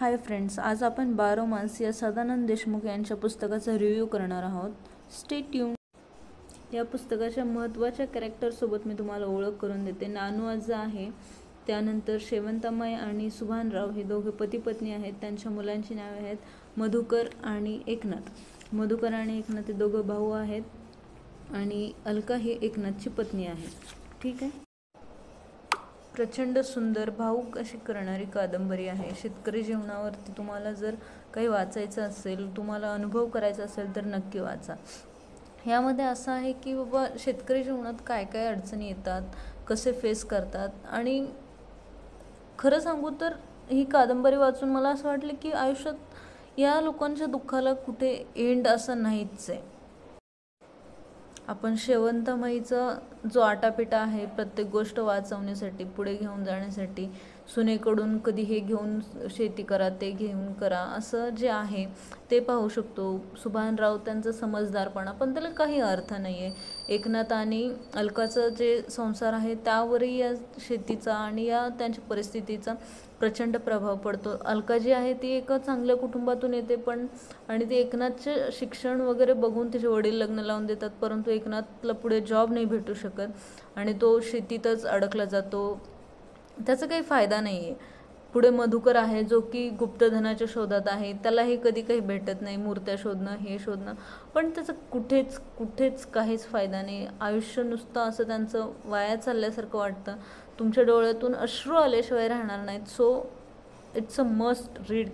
Hi friends, आज आपण बारोमास या सदानंद देशमुख यांच्या पुस्तकाचा रिव्ह्यू करणार आहोत. Stay tune. या पुस्तकाच्या महत्त्वाच्या कॅरेक्टरसोबत मी तुम्हाला ओळख करून देते. नानू आजा आहे, त्यानंतर शेवंतामाई आणि सुभानराव हे दोघे पती पत्नी आहेत. त्यांच्या मुलांची नावे आहेत मधुकर आणि एकनाथ. मधुकर आणि एकनाथ हे दोघं भाऊ आहेत आणि अलका ही एकनाथची पत्नी आहे. ठीक आहे. प्रचंड सुंदर भावूक अशी करणारी कादंबरी आहे. शेतकरी जीवनावरती तुम्हाला जर काही वाचायचं असेल, तुम्हाला अनुभव करायचा असेल तर नक्की वाचा. यामध्ये असं आहे की बाबा शेतकरी जीवनात काय काय अडचणी येतात, कसे फेस करतात. आणि खरं सांगू तर ही कादंबरी वाचून मला असं वाटलं की आयुष्यात या लोकांच्या दुःखाला कुठे एंड असं नाहीच आहे. आपण शेवंतामाईचा जो आटापिटा आहे प्रत्येक गोष्ट वाचवण्यासाठी, पुढे घेऊन जाण्यासाठी, सुनेकडून कधी हे घेऊन शेती करा, ते घेऊन करा, असं जे आहे ते पाहू शकतो. सुभानराव त्यांचा समजदारपणा, पण त्याला काही अर्थ नाही आहे. एकनाथ आणि अलकाचं जे संसार आहे त्यावरही या शेतीचा आणि या त्यांच्या परिस्थितीचा प्रचंड प्रभाव पडतो. अलका जी आहे ती एका चांगल्या कुटुंबातून येते, पण आणि ती एकनाथचे शिक्षण वगैरे बघून तिचे वडील लग्न लावून देतात, परंतु एकनाथला पुढे जॉब नाही भेटू शकत आणि तो शेतीतच अडकला जातो. त्याचा काही फायदा नाही आहे. पुढे मधुकर आहे जो की गुप्तधनाच्या शोधात आहे. त्यालाही कधी काही भेटत नाही, मूर्त्या शोधणं, हे शोधणं, पण त्याचं कुठेच काहीच फायदा नाही. आयुष्य नुसतं असं त्यांचं वाया चालल्यासारखं वाटतं. तुमच्या डोळ्यातून अश्रू आल्याशिवाय राहणार नाहीत. So it's a must read.